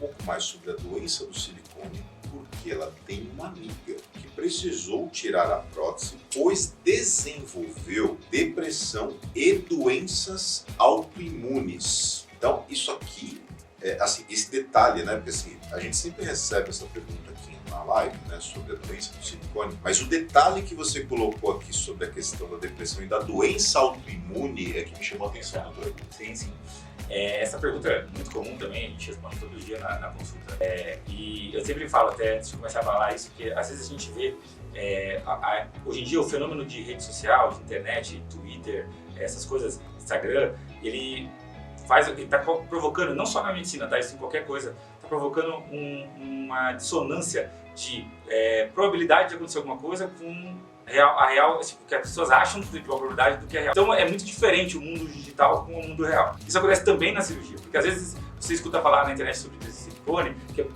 pouco mais sobre a doença do silicone porque ela tem uma amiga que precisou tirar a prótese, pois desenvolveu depressão e doenças autoimunes. Então, isso aqui, assim, esse detalhe, né? Porque assim, a gente sempre recebe essa pergunta aqui na live, né, sobre a doença do silicone, mas o detalhe que você colocou aqui sobre a questão da depressão e da doença autoimune é que me chamou a atenção, doutor. Sim, sim. Essa pergunta é muito comum também, a gente responde todo dia na consulta. E eu sempre falo, até antes de começar a falar isso, que às vezes a gente vê, hoje em dia, o fenômeno de rede social, de internet, Twitter, essas coisas, Instagram, ele está provocando, não só na medicina, tá? Isso em qualquer coisa, está provocando uma dissonância de probabilidade de acontecer alguma coisa com a real, tipo, que as pessoas acham de probabilidade do que é real. Então é muito diferente o mundo digital com o mundo real. Isso acontece também na cirurgia, porque às vezes você escuta falar na internet sobre silicone, que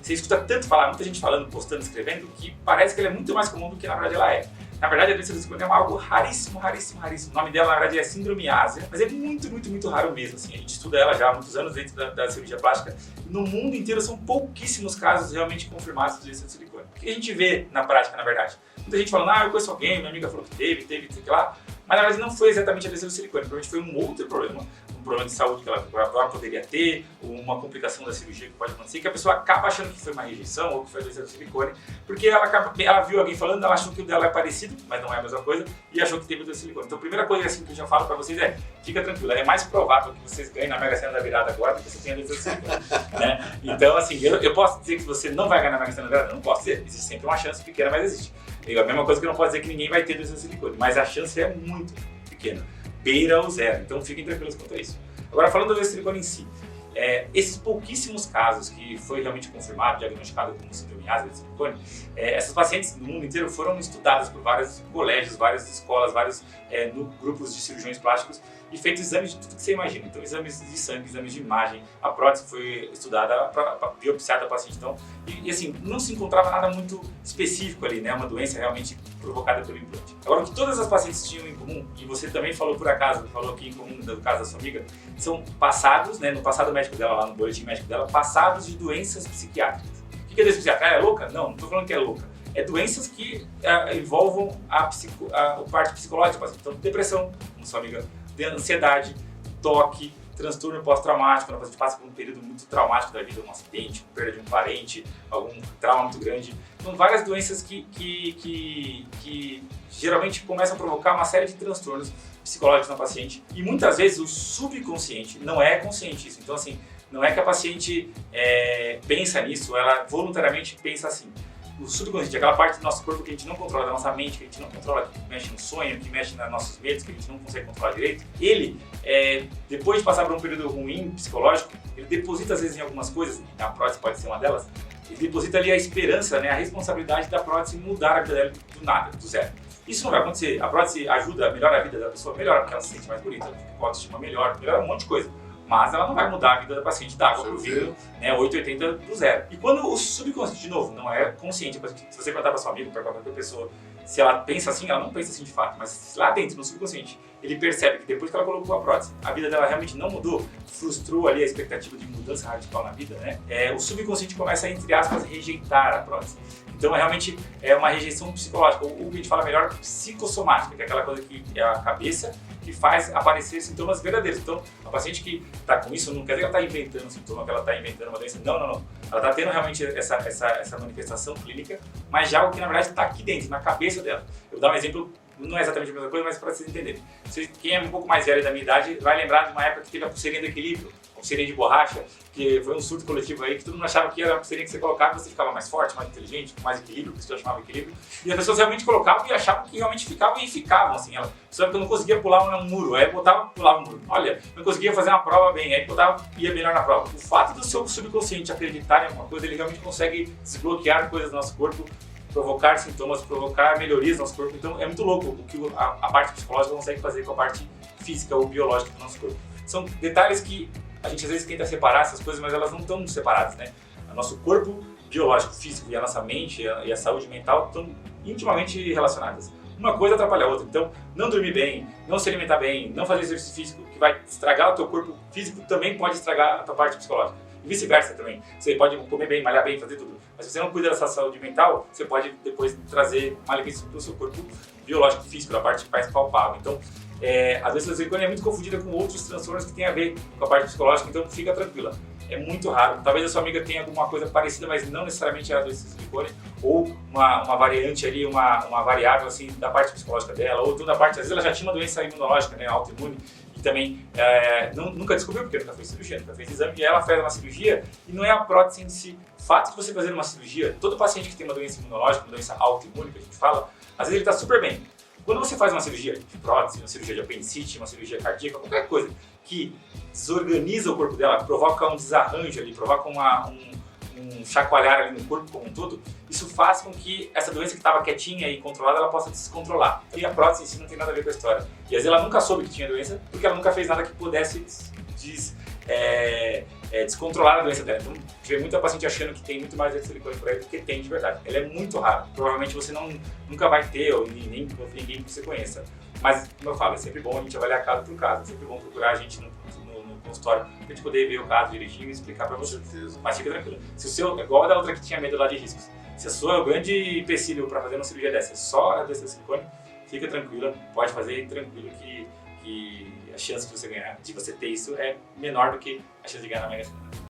você escuta tanto falar, muita gente falando, postando, escrevendo, que parece que ela é muito mais comum do que na verdade ela é. Na verdade, a doença do silicone é algo raríssimo, raríssimo, raríssimo. O nome dela, na verdade, é síndrome ásia, mas é muito, muito, muito raro mesmo. Assim. A gente estuda ela já há muitos anos dentro da cirurgia plástica. No mundo inteiro, são pouquíssimos casos realmente confirmados de doença do silicone. O que a gente vê na prática, na verdade? Muita gente falando, eu conheço alguém, minha amiga falou que teve, sei lá. Mas, na verdade, não foi exatamente a doença do silicone. Provavelmente foi um outro problema. Um problema de saúde que ela poderia ter, uma complicação da cirurgia que pode acontecer, que a pessoa acaba achando que foi uma rejeição ou que foi a doença do silicone, porque ela viu alguém falando, ela achou que o dela é parecido, mas não é a mesma coisa, e achou que teve doença do silicone. Então a primeira coisa assim, que eu já falo pra vocês fica tranquilo, é mais provável que vocês ganhem na Mega Sena da virada agora do que você tenha doença do silicone. Né? Então assim, eu posso dizer que você não vai ganhar na Mega Sena da virada? Não posso dizer, existe sempre uma chance pequena, mas existe. E a mesma coisa que eu não posso dizer que ninguém vai ter doença do silicone, mas a chance é muito pequena, beira o zero, então fiquem tranquilos quanto a isso. Agora, falando da doença do silicone em si, esses pouquíssimos casos que foi realmente confirmado, diagnosticado como síndrome ásia de silicone, essas pacientes no mundo inteiro foram estudadas por vários colégios, várias escolas, vários grupos de cirurgiões plásticos e feitos exames de tudo que você imagina. Então, exames de sangue, exames de imagem, a prótese foi estudada, biopsiada a paciente. Então, e assim, não se encontrava nada muito específico ali, né? Uma doença realmente provocada pelo implante. Agora, o que todas as pacientes tinham em comum, e você também falou por acaso, falou aqui em comum do caso da sua amiga, são passados, né, no passado médico dela, lá no boletim médico dela, passados de doenças psiquiátricas. O que é doença psiquiátrica? É louca? Não estou falando que é louca. É doenças que envolvam a parte psicológica, então depressão, como sua amiga, ansiedade, toque, transtorno pós-traumático, quando a paciente passa por um período muito traumático da vida, um acidente, perda de um parente, algum trauma muito grande. Então, várias doenças que geralmente começam a provocar uma série de transtornos psicológicos na paciente. E muitas vezes o subconsciente não é consciente isso. Então, assim, não é que a paciente pensa nisso, ela voluntariamente pensa assim. O subconsciente, aquela parte do nosso corpo que a gente não controla, da nossa mente, que a gente não controla, que mexe no sonho, que mexe nos nossos medos, que a gente não consegue controlar direito, ele, depois de passar por um período ruim, psicológico, ele deposita às vezes em algumas coisas, a prótese pode ser uma delas, ele deposita ali a esperança, né, a responsabilidade da prótese mudar a vida dela do nada, do zero. Isso não vai acontecer. A prótese ajuda, melhora a vida da pessoa, melhora porque ela se sente mais bonita, ela fica com a autoestima melhor, melhora um monte de coisa. Mas ela não vai mudar a vida da paciente da água para o vinho, né, 880 do zero. E quando o subconsciente, de novo, não é consciente, se você perguntar para sua amiga, para qualquer pessoa, se ela pensa assim, ela não pensa assim de fato, mas lá dentro, no subconsciente, ele percebe que depois que ela colocou a prótese, a vida dela realmente não mudou, frustrou ali a expectativa de mudança radical na vida, né? O subconsciente começa a, entre aspas, rejeitar a prótese. Então, realmente, é uma rejeição psicológica, ou o que a gente fala melhor, psicossomática, que é aquela coisa que é a cabeça que faz aparecer sintomas verdadeiros. Então, a paciente que está com isso, não quer dizer que ela está inventando um sintoma, que ela está inventando uma doença. Não, não, não. Ela está tendo realmente essa manifestação clínica, mas já algo que, na verdade, está aqui dentro, na cabeça dela. Eu vou dar um exemplo, não é exatamente a mesma coisa, mas para vocês entenderem. Quem é um pouco mais velho da minha idade vai lembrar de uma época que teve a pulseirinha do equilíbrio, a pulseirinha de borracha, que foi um surto coletivo aí, que todo mundo achava que era a pulseirinha que você colocava e você ficava mais forte, mais inteligente, com mais equilíbrio, que isso eu chamava equilíbrio. E as pessoas realmente colocavam e achavam que realmente ficavam e ficavam, assim. Ela sabe que eu não conseguia pular um muro, aí eu botava, pulava um muro. Olha, não conseguia fazer uma prova bem, aí botava, ia melhor na prova. O fato do seu subconsciente acreditar em alguma coisa, ele realmente consegue desbloquear coisas do nosso corpo, provocar sintomas, provocar melhorias no nosso corpo. Então é muito louco o que a parte psicológica consegue fazer com a parte física ou biológica do nosso corpo. São detalhes que a gente às vezes tenta separar essas coisas, mas elas não estão separadas, né? O nosso corpo biológico, físico e a nossa mente e a saúde mental estão intimamente relacionadas. Uma coisa atrapalha a outra. Então, não dormir bem, não se alimentar bem, não fazer exercício físico que vai estragar o teu corpo físico também pode estragar a tua parte psicológica. E vice-versa também. Você pode comer bem, malhar bem, fazer tudo. Mas se você não cuida da sua saúde mental, você pode depois trazer malefícios para o seu corpo biológico e físico, da parte mais palpável. Então, a doença da silicone é muito confundida com outros transtornos que tem a ver com a parte psicológica, então fica tranquila. É muito raro. Talvez a sua amiga tenha alguma coisa parecida, mas não necessariamente é a doença da silicone, ou uma variante ali, uma variável assim da parte psicológica dela, ou toda a parte, às vezes ela já tinha uma doença imunológica, né, autoimune, e também nunca descobriu, porque nunca fez cirurgia, nunca fez exame, e ela fez uma cirurgia, e não é a prótese em si. O fato de você fazer uma cirurgia, todo paciente que tem uma doença imunológica, uma doença autoimune, que a gente fala, às vezes ele está super bem. Quando você faz uma cirurgia de prótese, uma cirurgia de apendicite, uma cirurgia cardíaca, qualquer coisa que desorganiza o corpo dela, provoca um desarranjo ali, provoca um chacoalhar ali no corpo como um todo, isso faz com que essa doença que estava quietinha e controlada, ela possa descontrolar. E a prótese em si não tem nada a ver com a história. E às vezes ela nunca soube que tinha doença, porque ela nunca fez nada que pudesse descontrolar a doença dela. Então, tive muita paciente achando que tem muito mais doença de silicone por aí do que tem de verdade. Ela é muito rara. Provavelmente você nunca vai ter, ou nem ninguém que você conheça. Mas, como eu falo, é sempre bom a gente avaliar caso por caso. É sempre bom procurar a gente no consultório pra gente poder ver o caso direitinho e explicar pra você. Com certeza. Mas fica tranquilo. Se o seu, igual a da outra que tinha medo lá de riscos, se a sua é o grande empecilho pra fazer uma cirurgia dessa é só a doença de silicone, fica tranquila, pode fazer tranquilo que a chance de você ganhar, de você ter isso, é menor do que a chance de ganhar na Mega Sena.